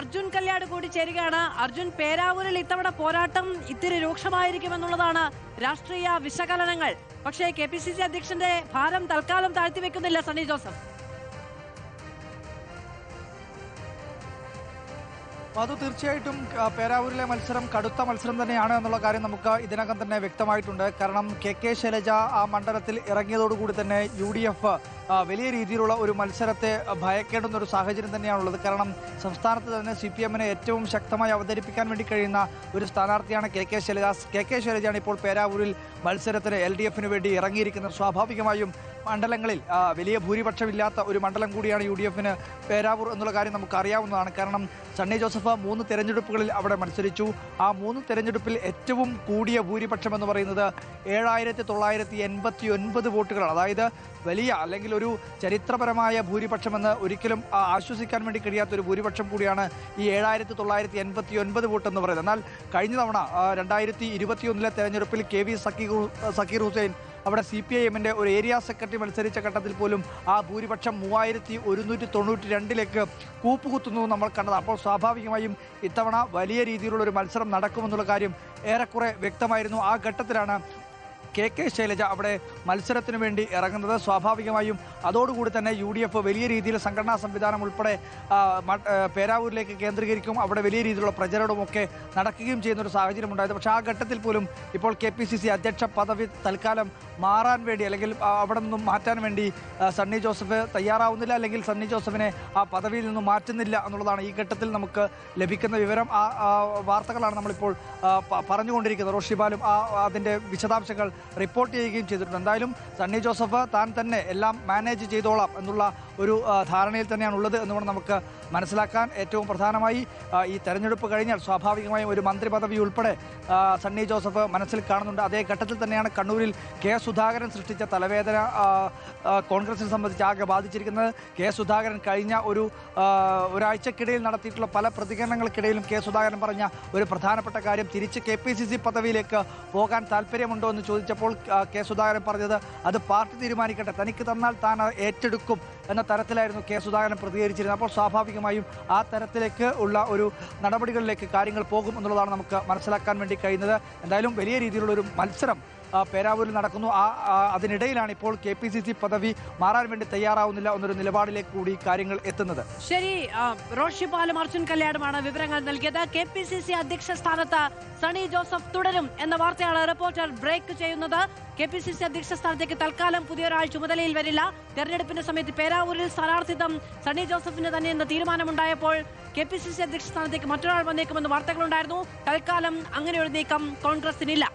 അർജുൻ കല്യാട് കൂടി ചേരുകയാണ്. അർജുൻ, പേരാവൂരിൽ ഇത്തവണ പോരാട്ടം ഇത്തിരി രൂക്ഷമായിരിക്കുമെന്നുള്ളതാണ് രാഷ്ട്രീയ വിശകലനങ്ങൾ. പക്ഷേ KPCC അധ്യക്ഷന്റെ ഭാരം തൽക്കാലം താഴ്ത്തിവെക്കുന്നില്ല സണ്ണി ജോസഫ്. അത് തീർച്ചയായിട്ടും പേരാവൂരിലെ മത്സരം കടുത്ത മത്സരം തന്നെയാണ് എന്നുള്ള കാര്യം നമുക്ക് ഇതിനകം തന്നെ വ്യക്തമായിട്ടുണ്ട്. കാരണം KK ശൈലജ ആ മണ്ഡലത്തിൽ ഇറങ്ങിയതോടുകൂടി തന്നെ UDF വലിയ രീതിയിലുള്ള ഒരു മത്സരത്തെ ഭയക്കേണ്ടുന്ന ഒരു സാഹചര്യം തന്നെയാണുള്ളത്. കാരണം സംസ്ഥാനത്ത് തന്നെ CPM-നെ ഏറ്റവും ശക്തമായി അവതരിപ്പിക്കാൻ വേണ്ടി കഴിയുന്ന ഒരു സ്ഥാനാർത്ഥിയാണ് KK ശൈലജ. KK ശൈലജയാണ് ഇപ്പോൾ പേരാവൂരിൽ മത്സരത്തിന് LDF-ന് വേണ്ടി ഇറങ്ങിയിരിക്കുന്നത്. സ്വാഭാവികമായും മണ്ഡലങ്ങളിൽ വലിയ ഭൂരിപക്ഷമില്ലാത്ത ഒരു മണ്ഡലം കൂടിയാണ് UDF-ന് പേരാവൂർ എന്നുള്ള കാര്യം നമുക്ക് അറിയാവുന്നതാണ്. കാരണം സണ്ണി ജോസഫ് 3 തെരഞ്ഞെടുപ്പുകളിൽ അവിടെ മത്സരിച്ചു. ആ 3 തെരഞ്ഞെടുപ്പിൽ ഏറ്റവും കൂടിയ ഭൂരിപക്ഷം എന്ന് പറയുന്നത് 7989 വോട്ടുകളാണ്. അതായത് വലിയ അല്ലെങ്കിൽ ഒരു ചരിത്രപരമായ ഭൂരിപക്ഷമെന്ന് ഒരിക്കലും ആശ്വസിക്കാൻ വേണ്ടി കഴിയാത്തൊരു ഭൂരിപക്ഷം കൂടിയാണ് ഈ 7989 വോട്ട് എന്ന് പറയുന്നത്. എന്നാൽ കഴിഞ്ഞ തവണ 2021 തെരഞ്ഞെടുപ്പിൽ KV സക്കീർ ഹുസൈൻ അവിടെ CPIM-ന്റെ ഒരു ഏരിയ സെക്രട്ടറി മത്സരിച്ച ഘട്ടത്തിൽ പോലും ആ ഭൂരിപക്ഷം 3192 കൂപ്പുകുത്തുന്നു നമ്മൾ കണ്ടത്. അപ്പോൾ സ്വാഭാവികമായും ഇത്തവണ വലിയ രീതിയിലുള്ള ഒരു മത്സരം നടക്കുമെന്നുള്ള കാര്യം ഏറെക്കുറെ വ്യക്തമായിരുന്നു. ആ ഘട്ടത്തിലാണ് KK ശൈലജ അവിടെ മത്സരത്തിന് വേണ്ടി ഇറങ്ങുന്നത്. സ്വാഭാവികമായും അതോടുകൂടി തന്നെ UDF വലിയ രീതിയിൽ സംഘടനാ സംവിധാനം ഉൾപ്പെടെ പേരാവൂരിലേക്ക് കേന്ദ്രീകരിക്കും. അവിടെ വലിയ രീതിയിലുള്ള പ്രചരണമൊക്കെ നടക്കുകയും ചെയ്യുന്ന ഒരു സാഹചര്യം ഉണ്ടായത്. പക്ഷേ ആ ഘട്ടത്തിൽ പോലും ഇപ്പോൾ KPCC അധ്യക്ഷ പദവി തൽക്കാലം മാറാൻ വേണ്ടി അല്ലെങ്കിൽ അവിടെ നിന്നും മാറ്റാൻ വേണ്ടി സണ്ണി ജോസഫ് തയ്യാറാവുന്നില്ല, അല്ലെങ്കിൽ സണ്ണി ജോസഫിനെ ആ പദവിയിൽ നിന്നും മാറ്റുന്നില്ല എന്നുള്ളതാണ് ഈ ഘട്ടത്തിൽ നമുക്ക് ലഭിക്കുന്ന വിവരം. ആ വാർത്തകളാണ് നമ്മളിപ്പോൾ പറഞ്ഞുകൊണ്ടിരിക്കുന്നത്. റോഷിബാലും അതിൻ്റെ വിശദാംശങ്ങൾ റിപ്പോർട്ട് ചെയ്യുകയും ചെയ്തിട്ടുണ്ട്. എന്തായാലും സണ്ണി ജോസഫ് താൻ തന്നെ എല്ലാം മാനേജ് ചെയ്തോളാം എന്നുള്ള ഒരു ധാരണയിൽ തന്നെയാണ് ഉള്ളത് എന്നുകൊണ്ട് നമുക്ക് മനസ്സിലാക്കാൻ. ഏറ്റവും പ്രധാനമായി ഈ തെരഞ്ഞെടുപ്പ് കഴിഞ്ഞാൽ സ്വാഭാവികമായും ഒരു മന്ത്രി പദവി ഉൾപ്പെടെ സണ്ണി ജോസഫ് മനസ്സിൽ കാണുന്നുണ്ട്. അതേ ഘട്ടത്തിൽ തന്നെയാണ് കണ്ണൂരിൽ K സുധാകരൻ സൃഷ്ടിച്ച തലവേദന കോൺഗ്രസിനെ സംബന്ധിച്ച് ആകെ ബാധിച്ചിരിക്കുന്നത്. K സുധാകരൻ കഴിഞ്ഞ ഒരാഴ്ചക്കിടയിൽ നടത്തിയിട്ടുള്ള പല പ്രതികരണങ്ങൾക്കിടയിലും K സുധാകരൻ പറഞ്ഞ ഒരു പ്രധാനപ്പെട്ട കാര്യം, തിരിച്ച് KPCC പദവിയിലേക്ക് പോകാൻ താല്പര്യമുണ്ടോ എന്ന് ചോദിച്ചപ്പോൾ K സുധാകരൻ പറഞ്ഞത് അത് പാർട്ടി തീരുമാനിക്കട്ടെ, തനിക്ക് തന്നാൽ താൻ ഏറ്റെടുക്കും എന്ന തരത്തിലായിരുന്നു K സുധാകരൻ പ്രതികരിച്ചിരുന്നത്. അപ്പോൾ സ്വാഭാവികമായും ആ തരത്തിലേക്ക് ഉള്ള ഒരു നടപടികളിലേക്ക് കാര്യങ്ങൾ പോകും എന്നുള്ളതാണ് നമുക്ക് മനസ്സിലാക്കാൻ വേണ്ടി കഴിയുന്നത്. എന്തായാലും വലിയ രീതിയിലുള്ള ഒരു മത്സരം പേരാവൂരിൽ നടക്കുന്നു. അതിനിടയിലാണ് ഇപ്പോൾ KPCC പദവി മാറാൻ വേണ്ടി തയ്യാറാവുന്നില്ല എന്നൊരു നിലപാടിലേക്ക് കൂടി കാര്യങ്ങൾ എത്തുന്നത്. ശരി, റോഷിബാലും അർജുൻ കല്യാടുമാണ് വിവരങ്ങൾ നൽകിയത്. KPCC അധ്യക്ഷ സ്ഥാനത്ത് സണ്ണി ജോസഫ് തുടരും എന്ന വാർത്തയാണ് റിപ്പോർട്ടർ ബ്രേക്ക് ചെയ്യുന്നത്. KPCC അധ്യക്ഷ സ്ഥാനത്തേക്ക് തൽക്കാലം പുതിയൊരാൾ ചുമതലയിൽ വരില്ല. തെരഞ്ഞെടുപ്പിന്റെ സമയത്ത് പേരാവൂരിൽ സ്ഥാനാർത്ഥിത്വം സണ്ണി ജോസഫിന് തന്നെ എന്ന തീരുമാനമുണ്ടായപ്പോൾ KPCC അധ്യക്ഷ സ്ഥാനത്തേക്ക് മറ്റൊരാൾ വന്നേക്കുമെന്ന് വാർത്തകളുണ്ടായിരുന്നു. തൽക്കാലം അങ്ങനെയൊരു നീക്കം കോൺഗ്രസിനില്ല.